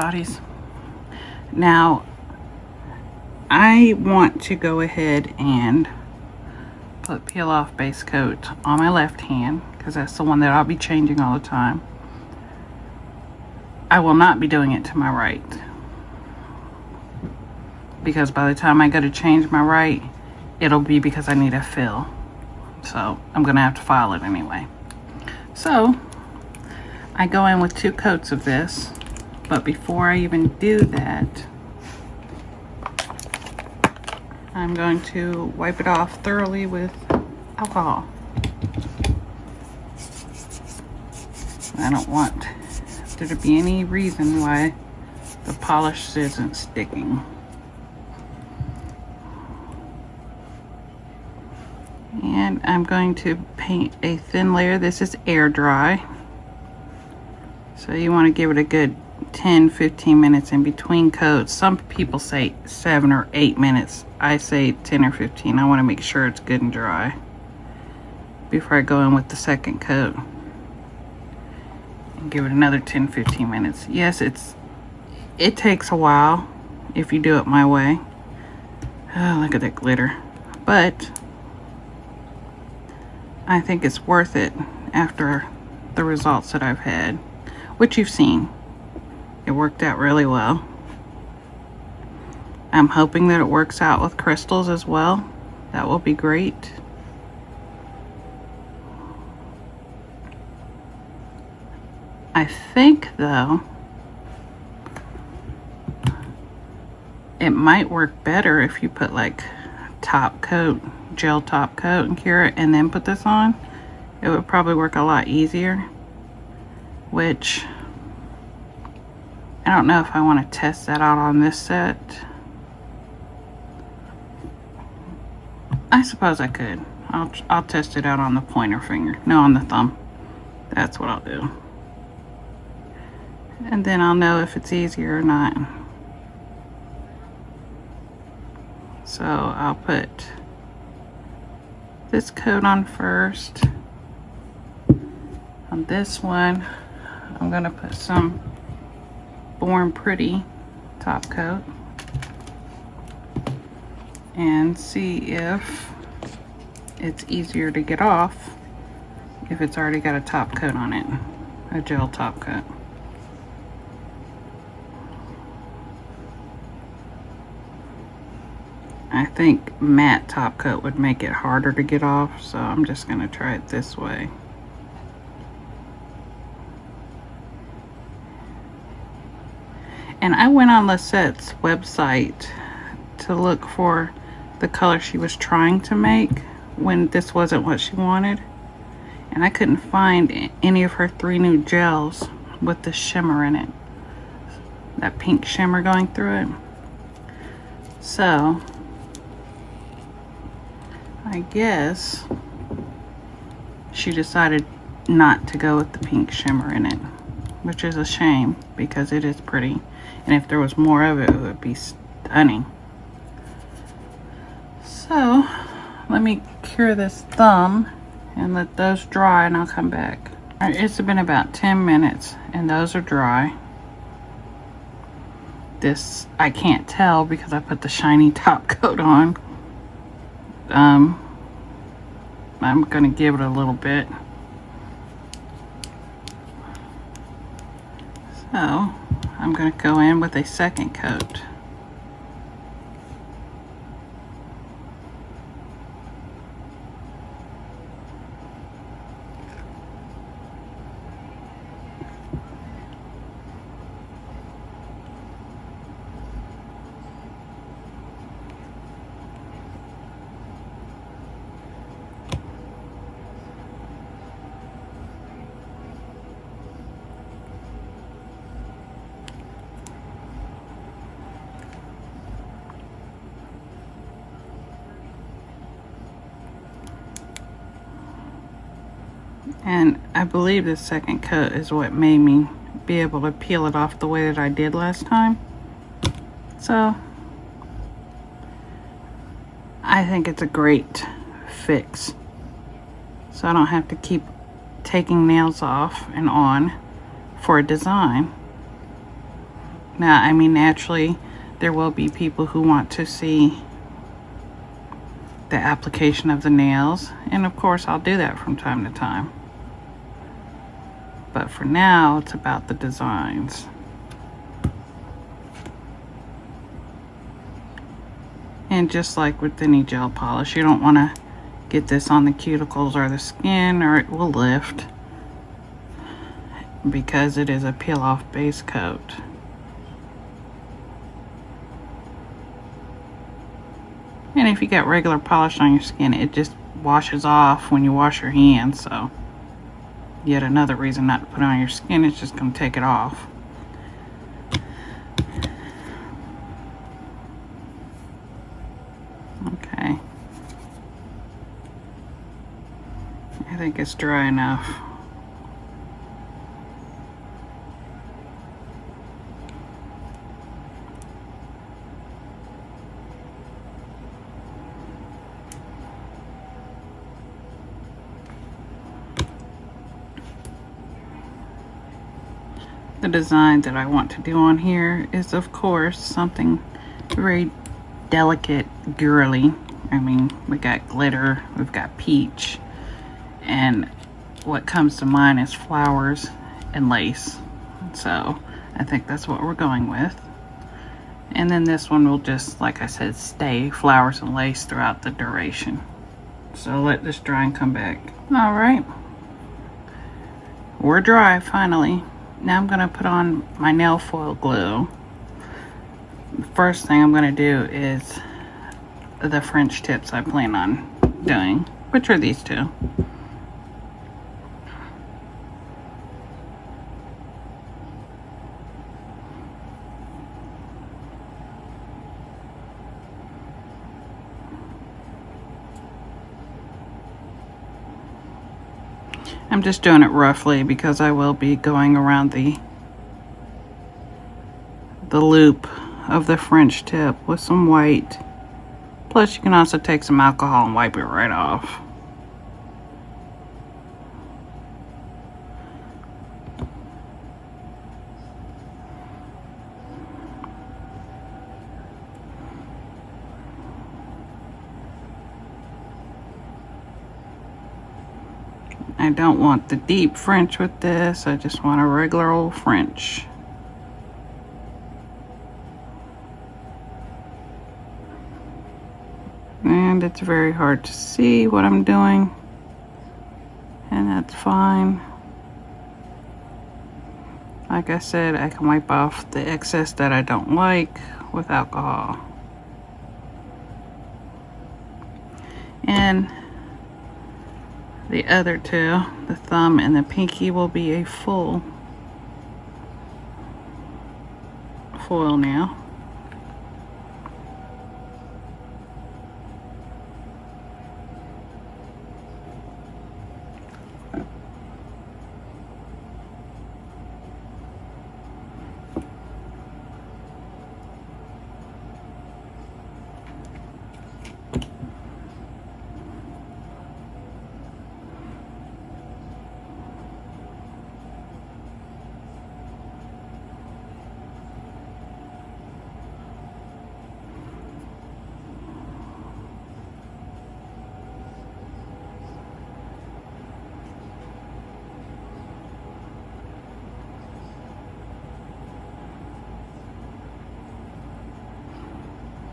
Hotties. Now, I want to go ahead and put peel off base coat on my left hand because that's the one that I'll be changing all the time. I will not be doing it to my right because by the time I go to change my right, it'll be because I need a fill. So I'm gonna have to file it anyway. So I go in with 2 coats of this, but before I even do that, I'm going to wipe it off thoroughly with alcohol. I don't want there to be any reason why the polish isn't sticking. And I'm going to paint a thin layer. This is air dry. So you want to give it a good 10-15 minutes in between coats. Some people say 7 or 8 minutes. I say 10 or 15. I want to make sure it's good and dry before I go in with the second coat. And give it another 10-15 minutes. Yes, it takes a while if you do it my way. Oh, look at that glitter. But I think it's worth it after the results that I've had, which you've seen. It worked out really well. I'm hoping that it works out with crystals as well. That will be great. I think though, it might work better if you put like top coat, gel top coat and cure it and then put this on. It would probably work a lot easier, which I don't know if I want to test that out on this set. I suppose I could. I'll test it out on the pointer finger. No, on the thumb. That's what I'll do. And then I'll know if it's easier or not. So I'll put this coat on first. On this one, I'm gonna put some Born Pretty top coat and see if it's easier to get off if it's already got a top coat on it, a gel top coat. I think matte top coat would make it harder to get off, so I'm just gonna try it this way. And I went on Lisette's website to look for the color she was trying to make when this wasn't what she wanted. And I couldn't find any of her 3 new gels with the shimmer in it. That pink shimmer going through it. So, I guess she decided not to go with the pink shimmer in it, which is a shame because it is pretty. And if there was more of it, it would be stunning. So, let me cure this thumb and let those dry and I'll come back. All right, it's been about 10 minutes and those are dry. This, I can't tell because I put the shiny top coat on. I'm gonna give it a little bit. So, I'm going to go in with a second coat. And I believe this second coat is what made me be able to peel it off the way that I did last time. So I think it's a great fix. So I don't have to keep taking nails off and on for a design. Now, I mean, naturally, there will be people who want to see the application of the nails, and of course I'll do that from time to time. But for now, it's about the designs. And just like with any gel polish, you don't want to get this on the cuticles or the skin, or it will lift, because it is a peel-off base coat. And if you got regular polish on your skin, it just washes off when you wash your hands, so yet another reason not to put it on your skin. It's just going to take it off. Okay. I think it's dry enough. The design that I want to do on here is, of course, something very delicate, girly. I mean, we got glitter, we've got peach, and what comes to mind is flowers and lace. So I think that's what we're going with. And then this one will just, like I said, stay flowers and lace throughout the duration. So I'll let this dry and come back. All right, we're dry finally. Now I'm going to put on my nail foil glue. The first thing I'm going to do is the French tips I plan on doing, which are these two. I'm just doing it roughly because I will be going around the loop of the French tip with some white. Plus you can also take some alcohol and wipe it right off. I don't want the deep French with this. I just want a regular old French. And it's very hard to see what I'm doing, and that's fine. Like I said, I can wipe off the excess that I don't like with alcohol. And the other two, the thumb and the pinky, will be a full foil nail.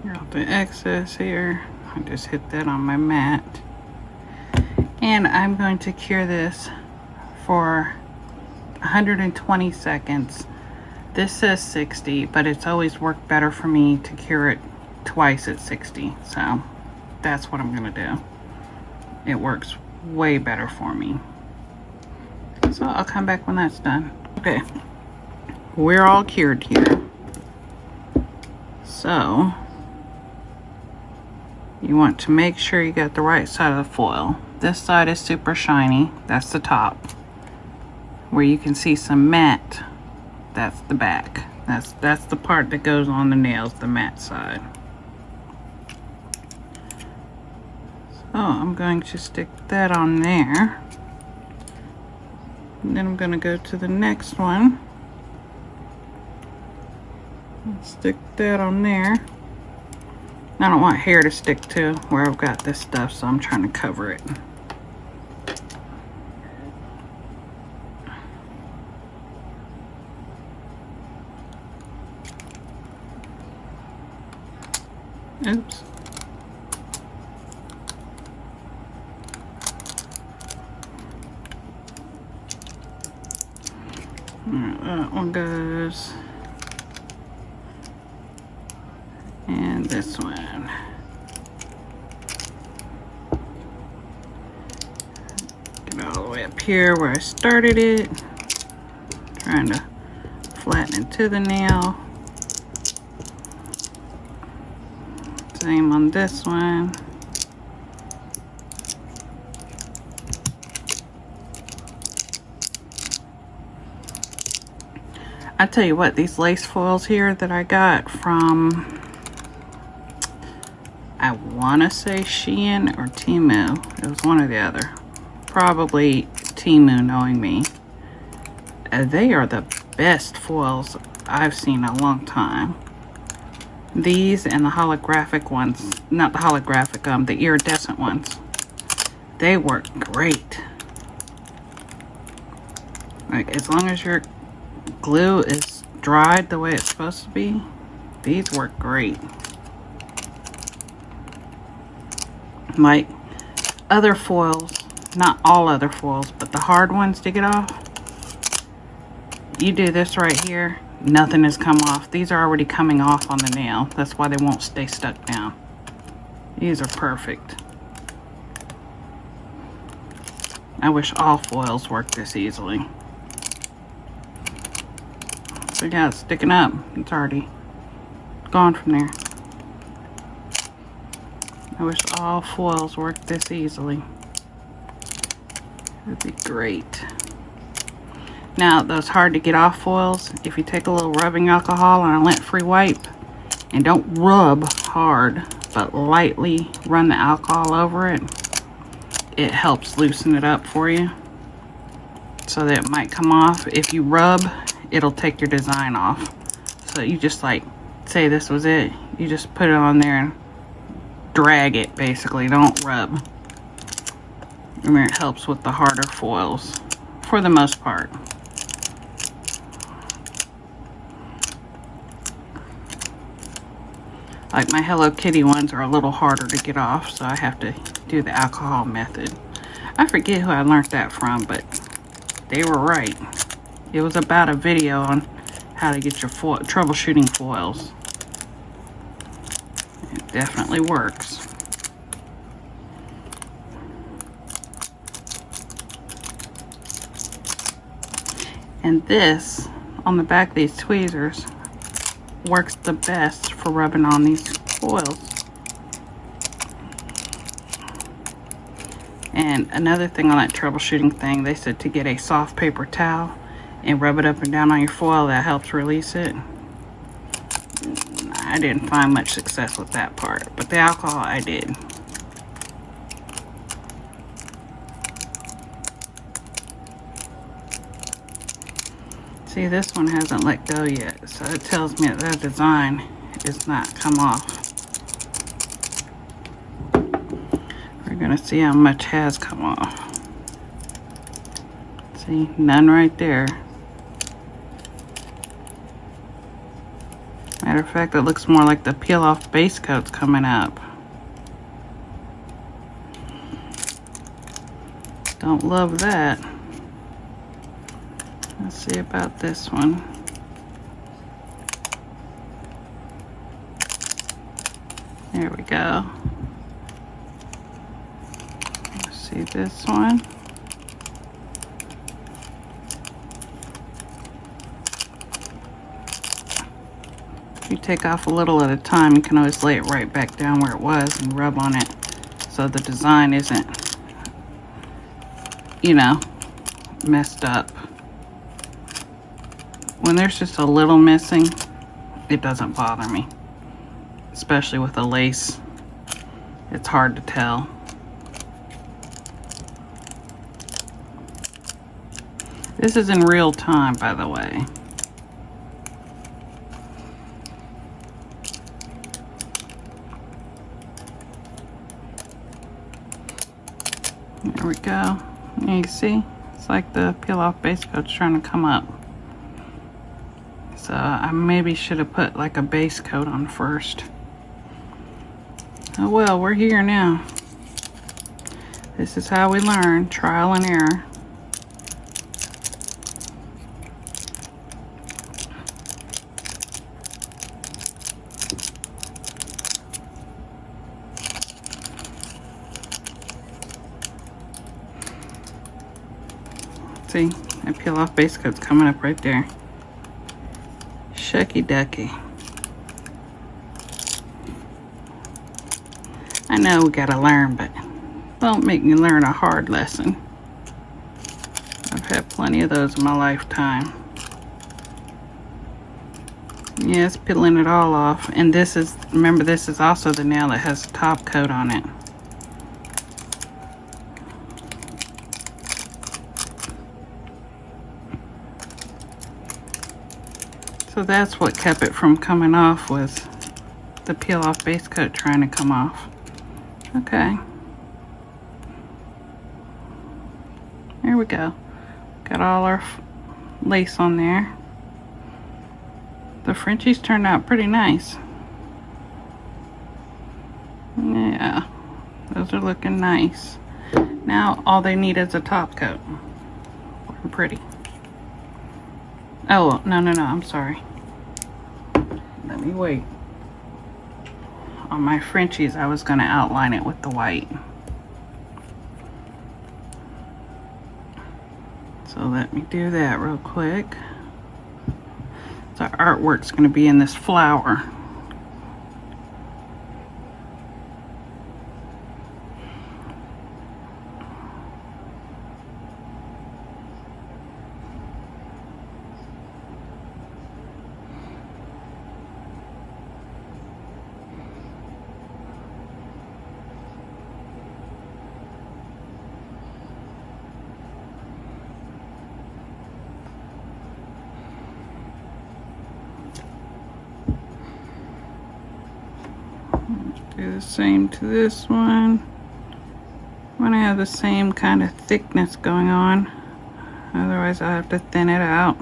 Out the excess here. I just hit that on my mat. And I'm going to cure this for 120 seconds. This says 60, but it's always worked better for me to cure it twice at 60. So that's what I'm gonna do. It works way better for me. So I'll come back when that's done. Okay, we're all cured here. So you want to make sure you got the right side of the foil. This side is super shiny. That's the top. Where you can see some matte, that's the back. That's the part that goes on the nails, the matte side. So I'm going to stick that on there. And then I'm going to go to the next one. Stick that on there. I don't want hair to stick to where I've got this stuff, so I'm trying to cover it. Oops. Alright, that one goes. And this one. Get all the way up here where I started it. Trying to flatten into the nail. Same on this one. I tell you what, these lace foils here that I got from, I want to say Shein or Temu. It was one or the other. Probably Temu, knowing me. They are the best foils I've seen in a long time. These and the holographic ones, not the holographic, the iridescent ones. They work great. Like, as long as your glue is dried the way it's supposed to be, these work great. Like other foils, not all other foils, but the hard ones to get off, you do this right here, nothing has come off. These are already coming off on the nail. That's why they won't stay stuck down. These are perfect. I wish all foils worked this easily. So yeah, it's sticking up. It's already gone from there. I wish all foils worked this easily. It'd be great. Now, those hard to get off foils, if you take a little rubbing alcohol and a lint-free wipe, and don't rub hard, but lightly run the alcohol over it, it helps loosen it up for you so that it might come off. If you rub, it'll take your design off. So you just, like, say this was it, you just put it on there and drag it, basically. Don't rub. And it helps with the harder foils for the most part. Like my Hello Kitty ones are a little harder to get off, so I have to do the alcohol method. I forget who I learned that from, but they were right. It was about a video on how to get your troubleshooting foils. It definitely works. And this, on the back of these tweezers, works the best for rubbing on these foils. And another thing on that troubleshooting thing, they said to get a soft paper towel and rub it up and down on your foil. That helps release it. I didn't find much success with that part, but the alcohol I did. See, this one hasn't let go yet, so it tells me that the design is not come off. We're gonna see how much has come off. See, none right there. Matter of fact, it looks more like the peel off base coat's coming up. Don't love that. Let's see about this one. There we go. Let's see this one. If you take off a little at a time, you can always lay it right back down where it was and rub on it so the design isn't, you know, messed up. When there's just a little missing, it doesn't bother me. Especially with a lace, it's hard to tell. This is in real time, by the way. There we go. And you see, it's like the peel off base coat's trying to come up. So I maybe should have put like a base coat on first. Oh well, we're here now. This is how we learn, trial and error. See, that peel off base coat's coming up right there. Shucky ducky. I know we gotta learn, but don't make me learn a hard lesson. I've had plenty of those in my lifetime. Yes, peeling it all off. And this is, remember, this is also the nail that has the top coat on it. So that's what kept it from coming off, was the peel off base coat trying to come off. Okay. There we go. Got all our lace on there. The Frenchies turned out pretty nice. Yeah, those are looking nice. Now all they need is a top coat. Looking pretty. Oh, no, I'm sorry. Let me wait. On my Frenchies, I was going to outline it with the white. So let me do that real quick. So our artwork's going to be in this flower. Do the same to this one. I want to have the same kind of thickness going on, otherwise I have to thin it out.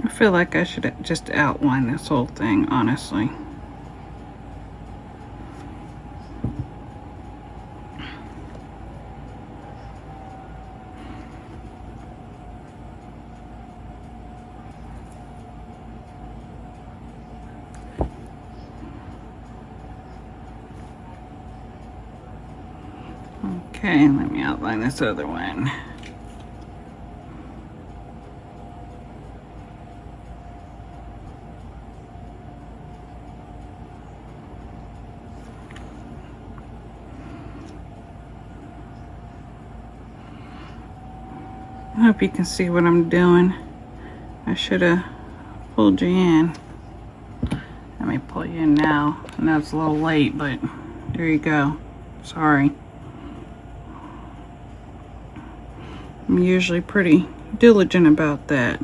I feel like I should just outline this whole thing, honestly. Okay, let me outline this other one. I hope you can see what I'm doing. I should have pulled you in. Let me pull you in now. I know it's a little late, but there you go. Sorry. I'm usually pretty diligent about that.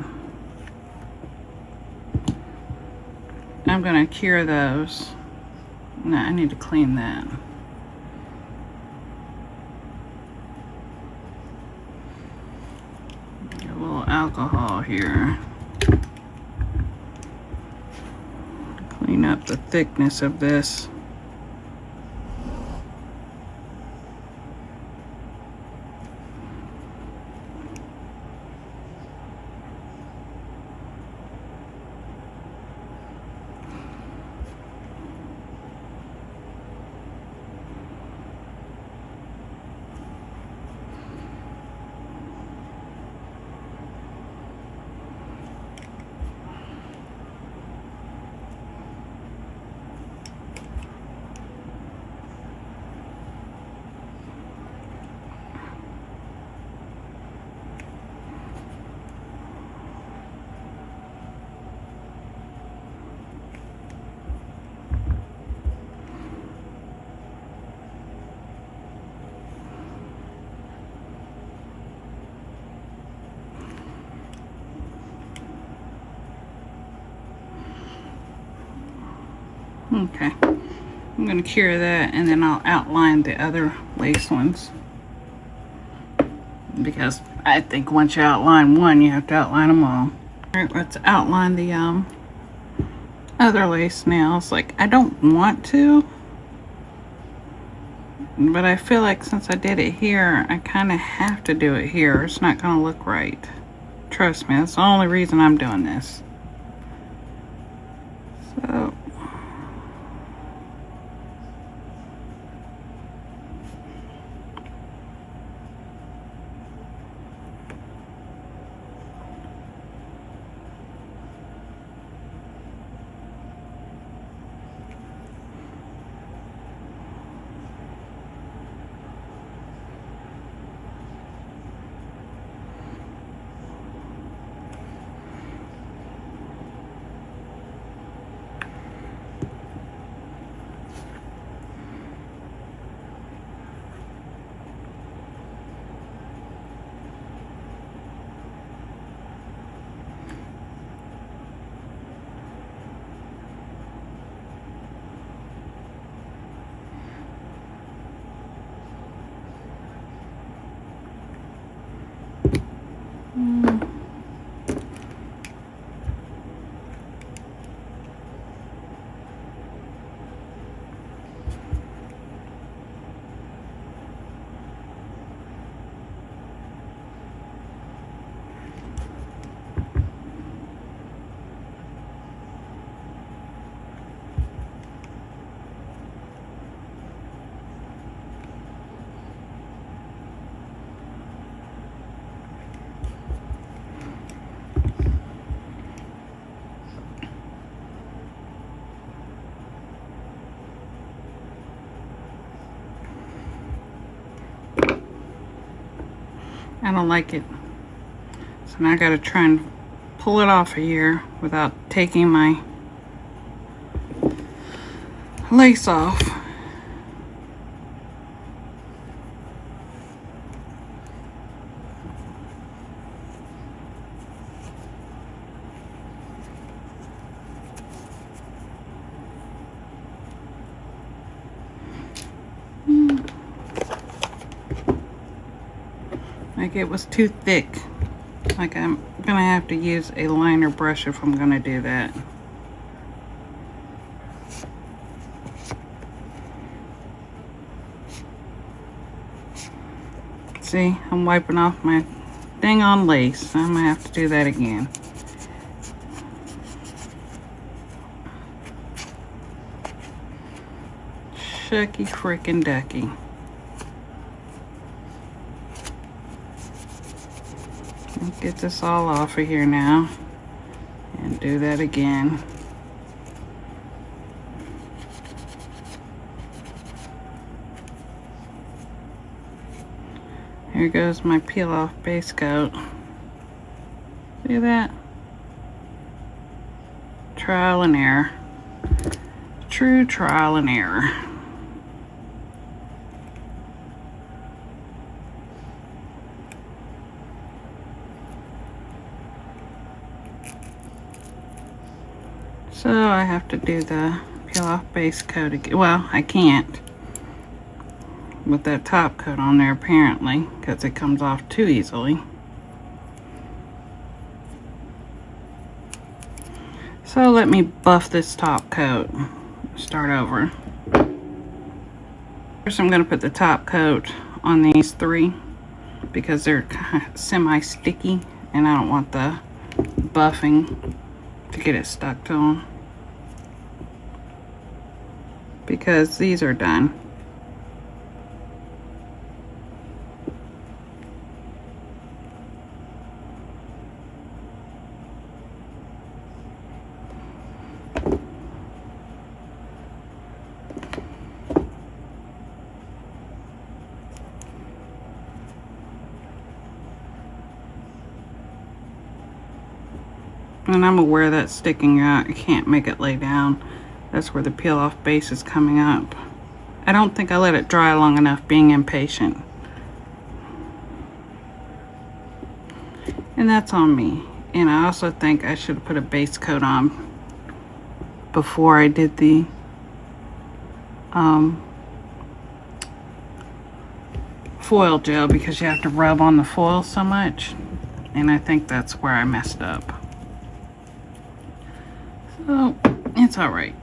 I'm gonna cure those. No, I need to clean that. Get a little alcohol here. Clean up the thickness of this. Okay, I'm gonna cure that and then I'll outline the other lace ones, because I think once you outline one, you have to outline them all. All right, let's outline the other lace nails. Like, I don't want to, but I feel like since I did it here, I kind of have to do it here. It's not gonna look right. Trust me, that's the only reason I'm doing this. So I don't like it. So now I gotta try and pull it off of here without taking my lace off. Like, it was too thick. Like, I'm gonna have to use a liner brush if I'm gonna do that. See, I'm wiping off my dang on lace. I'm gonna have to do that again. Shucky freaking ducky. Get this all off of here now and do that again. Here goes my peel off base coat. See that? Trial and error. True trial and error. So I have to do the peel off base coat again. Well, I can't with that top coat on there apparently, because it comes off too easily. So let me buff this top coat. Start over. First I'm going to put the top coat on these three because they're semi-sticky and I don't want the buffing to get it stuck to them, because these are done. And I'm aware that's sticking out. I can't make it lay down. That's where the peel off base is coming up. I don't think I let it dry long enough, being impatient. And that's on me. And I also think I should have put a base coat on before I did the foil gel because you have to rub on the foil so much, and I think that's where I messed up. So it's all right.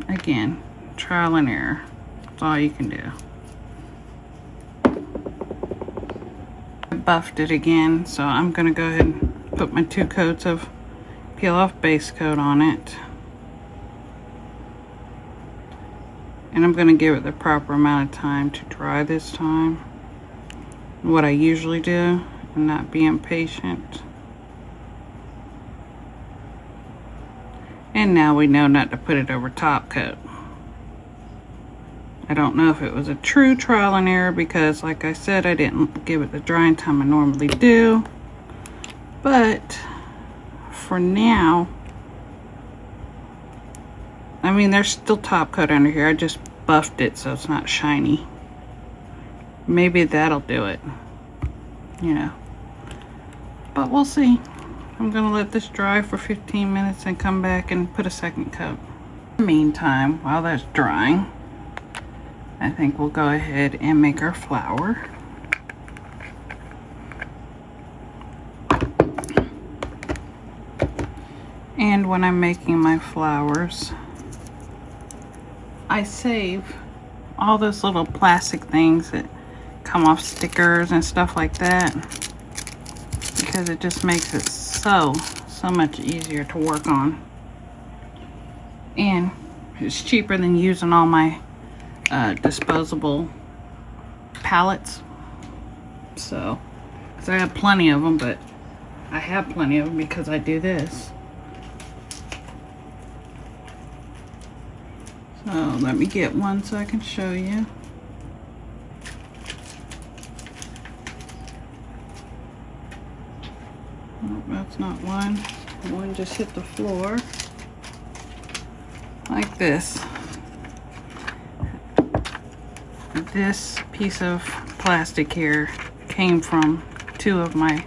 Again, trial and error. That's all you can do. I buffed it again, so I'm gonna go ahead and put my 2 coats of peel off base coat on it. And I'm gonna give it the proper amount of time to dry this time. What I usually do, and not be impatient. And now we know not to put it over top coat. I don't know if it was a true trial and error because, like I said, I didn't give it the drying time I normally do. But for now, I mean, there's still top coat under here. I just buffed it so it's not shiny. Maybe that'll do it, you know. But we'll see. I'm gonna let this dry for 15 minutes and come back and put a second coat. In the meantime, while that's drying, I think we'll go ahead and make our flower. And when I'm making my flowers, I save all those little plastic things that come off stickers and stuff like that, because it just makes it so much easier to work on. And it's cheaper than using all my disposable palettes. So, because I have plenty of them, but I have plenty of them because I do this. So let me get one so I can show you. Oh, that's not one. One just hit the floor. Like this. This piece of plastic here came from 2 of my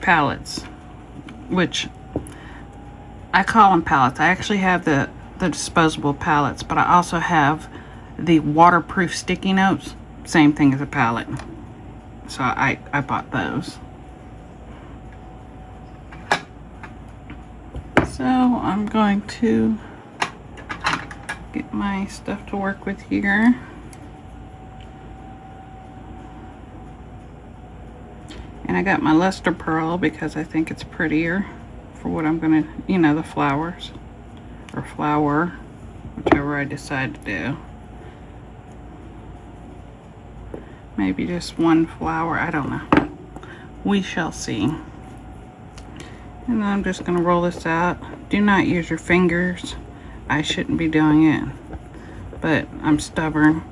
palettes, which I call them palettes. I actually have the disposable palettes, but I also have the waterproof sticky notes, same thing as a palette. So I bought those. So I'm going to get my stuff to work with here. And I got my luster pearl because I think it's prettier for what I'm gonna, you know, the flowers. Or flower, whichever I decide to do. Maybe just one flower, I don't know. We shall see. And then I'm just gonna roll this out. Do not use your fingers. I shouldn't be doing it, but I'm stubborn.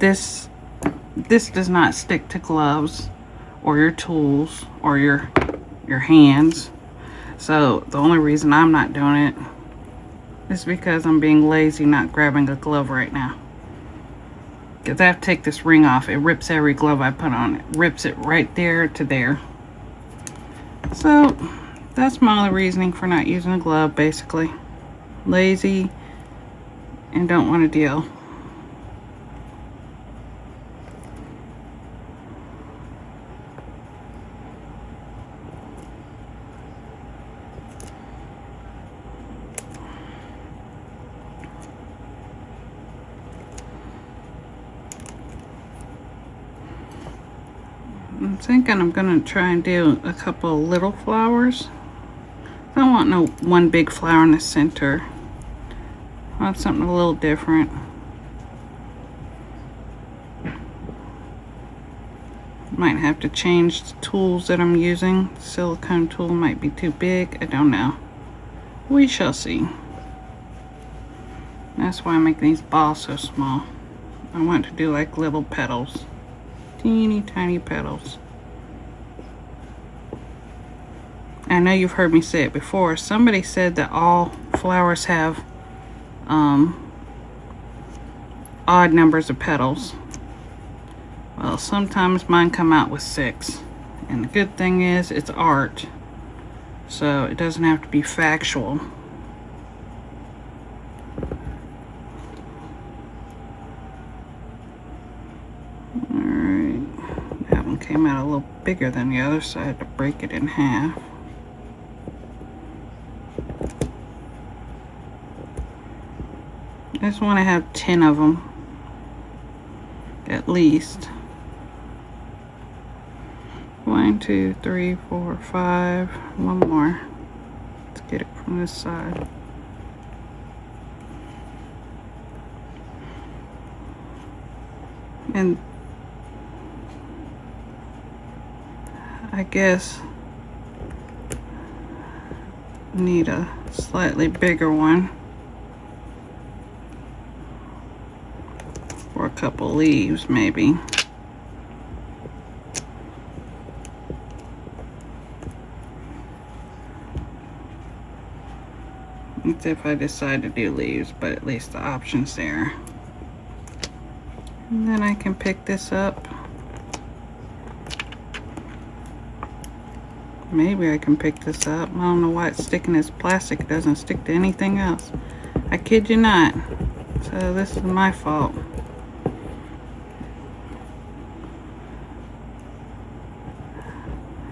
This does not stick to gloves or your tools or your hands. So the only reason I'm not doing it is because I'm being lazy, not grabbing a glove right now. Because I have to take this ring off. It rips every glove I put on. It rips it right there to there. So that's my only reasoning for not using a glove, basically. Lazy and don't want to deal. I'm thinking I'm gonna try and do a couple of little flowers. I don't want no one big flower in the center. I want something a little different. Might have to change the tools that I'm using. The silicone tool might be too big. I don't know. We shall see. That's why I make these balls so small. I want to do like little petals. Teeny tiny petals. I know you've heard me say it before. Somebody said that all flowers have odd numbers of petals. Well, sometimes mine come out with 6. And the good thing is it's art. So it doesn't have to be factual. them out a little bigger than the other, so I had to break it in half. I just want to have 10 of them at least. 1, 2, 3, 4, 5. One more. Let's get it from this side. And I guess need a slightly bigger one for a couple leaves maybe. That's if I decide to do leaves, but at least the option's there. And then I can pick this up. Maybe I can pick this up. I don't know why it's sticking as plastic. It doesn't stick to anything else. I kid you not. So this is my fault.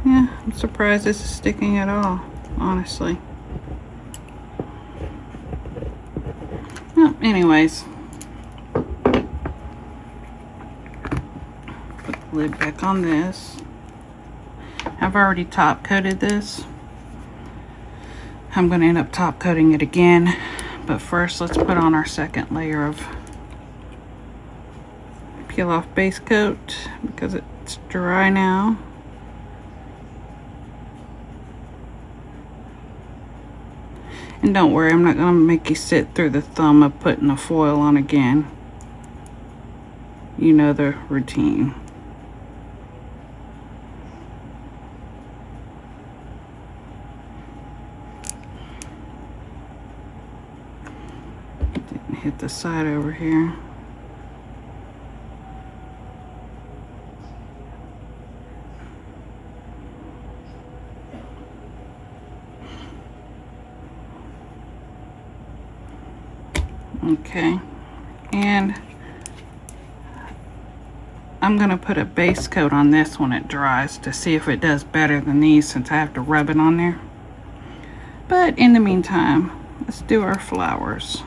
Yeah, I'm surprised this is sticking at all, honestly. Well, anyways. Put the lid back on this. I've already top coated this. I'm going to end up top coating it again, but first let's put on our second layer of peel off base coat because it's dry now. And don't worry, I'm not going to make you sit through the thumb of putting the foil on again. You know the routine. Hit the side over here. Okay, and I'm going to put a base coat on this when it dries to see if it does better than these since I have to rub it on there. But in the meantime, let's do our flowers.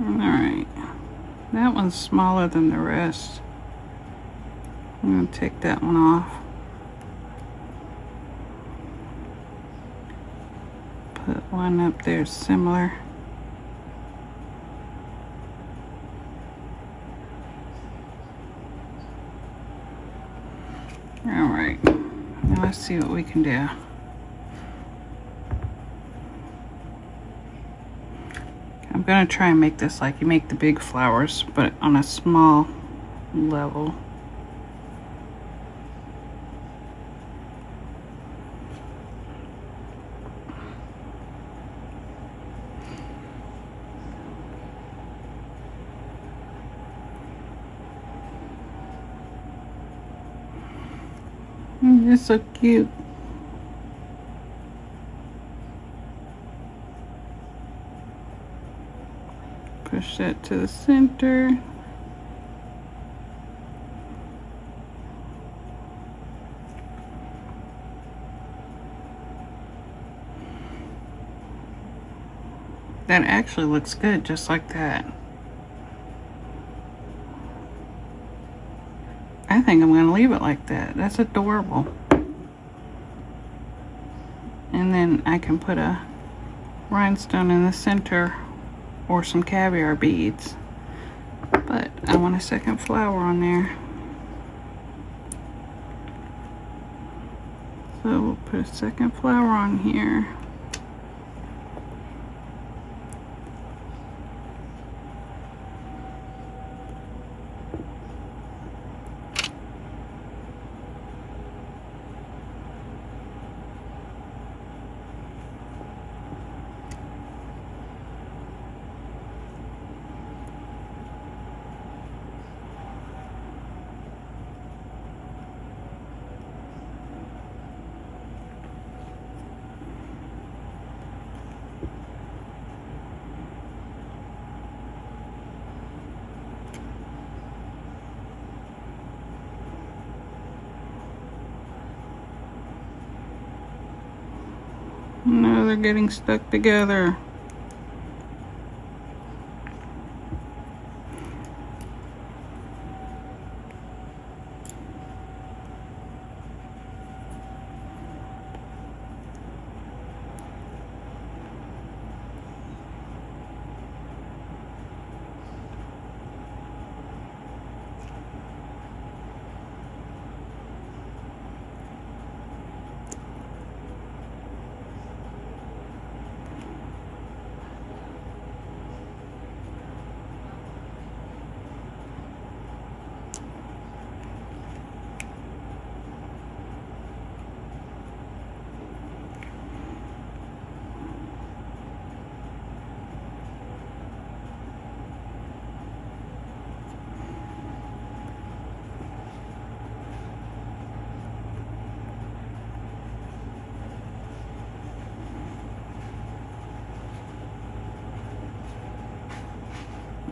Alright, that one's smaller than the rest. I'm going to take that one off. Put one up there similar. Alright, now let's see what we can do. I'm going to try and make this like you make the big flowers, but on a small level. You're so cute. Push that to the center. That actually looks good just like that. I think I'm going to leave it like that. That's adorable. And then I can put a rhinestone in the center or some caviar beads. But I want a second flower on there. So we'll put a second flower on here. No, they're getting stuck together.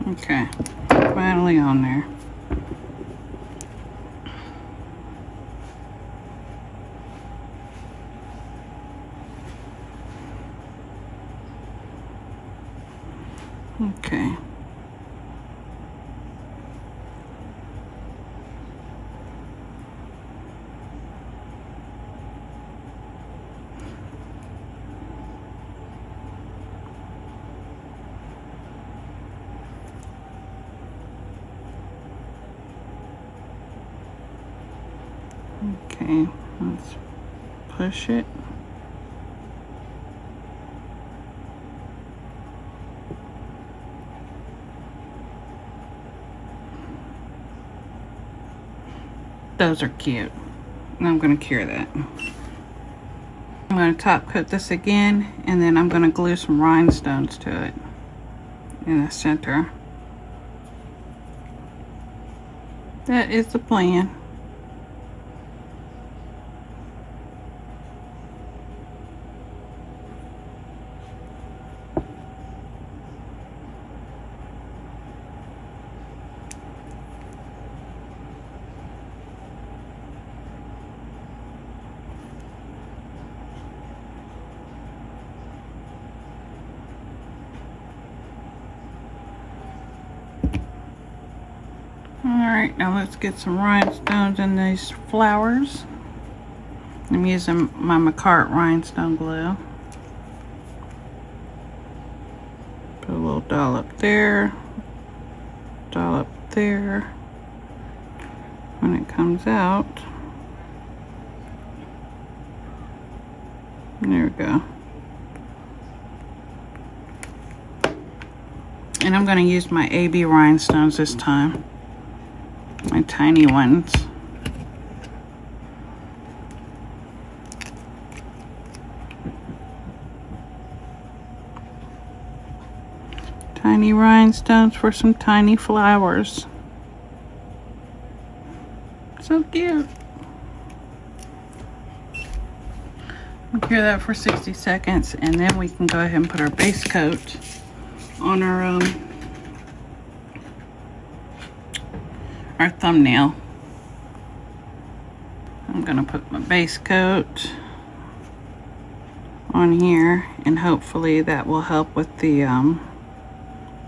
Okay, finally on there. Okay. Okay, let's push it. Those are cute. And I'm going to cure that. I'm going to top coat this again, and then I'm going to glue some rhinestones to it in the center. That is the plan. Alright, now let's get some rhinestones in these flowers. I'm using my McCart rhinestone glue. Put a little dollop there, dollop there. When it comes out, there we go. And I'm going to use my AB rhinestones this time. My tiny ones. Tiny rhinestones for some tiny flowers. So cute. We'll cure that for 60 seconds, and then we can go ahead and put our base coat on our thumbnail. I'm gonna put my base coat on here, and hopefully that will help with the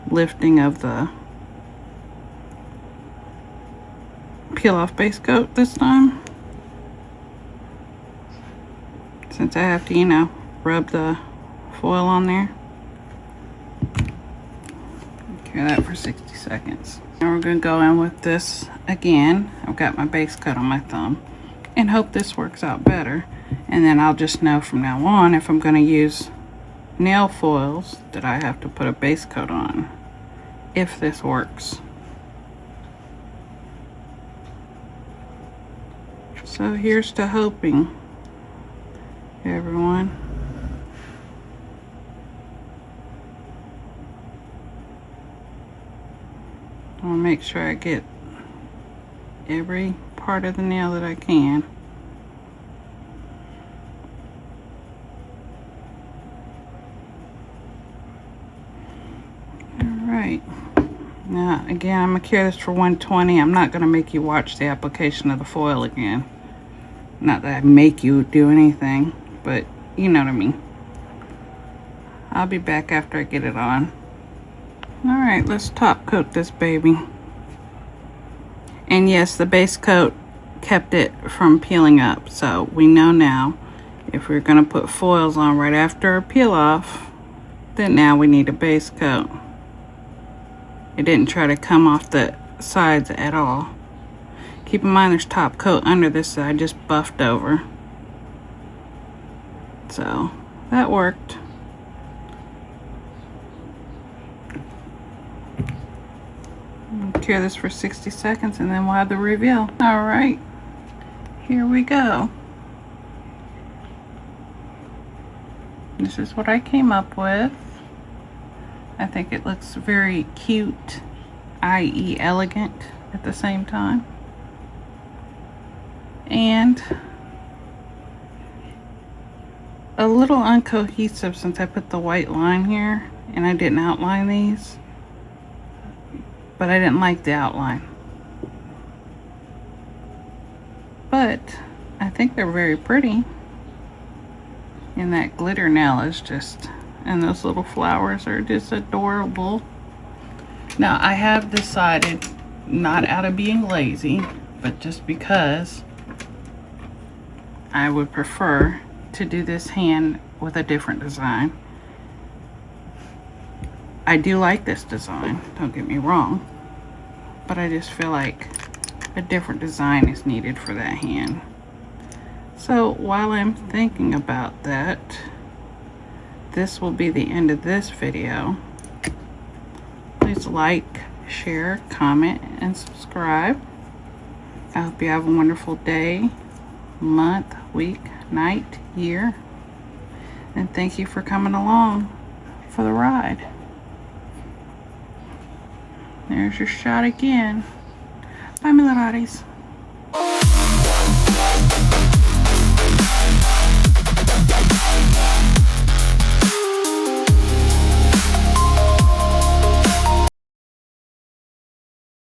lifting of the peel off base coat this time, since I have to, you know, rub the foil on there. Cure that for 60 seconds. Now we're gonna go in with this again. I've got my base coat on my thumb, and hope this works out better. And then I'll just know from now on if I'm gonna use nail foils that I have to put a base coat on, if this works. So here's to hoping, everyone. I'll make sure I get every part of the nail that I can. Alright. Now again, I'm going to cure this for 120. I'm not going to make you watch the application of the foil again. Not that I make you do anything, but you know what I mean. I'll be back after I get it on. Alright, let's top coat this baby. And yes, the base coat kept it from peeling up, so we know now if we're going to put foils on right after a peel off, then now we need a base coat. It didn't try to come off the sides at all. Keep in mind there's top coat under this that I just buffed over. So that worked. Cure this for 60 seconds and then we'll have the reveal. Alright, here we go. This is what I came up with. I think it looks very cute, i.e. elegant at the same time. And a little uncohesive since I put the white line here and I didn't outline these. But I didn't like the outline. But I think they're very pretty. And that glitter nail is just, and those little flowers are just adorable. Now I have decided, not out of being lazy, but just because I would prefer to do this hand with a different design. I do like this design, don't get me wrong, but I just feel like a different design is needed for that hand. So while I'm thinking about that, this will be the end of this video. Please like, share, comment, and subscribe. I hope you have a wonderful day, month, week, night, year, and thank you for coming along for the ride. There's your shot again. Bye, my little oddies.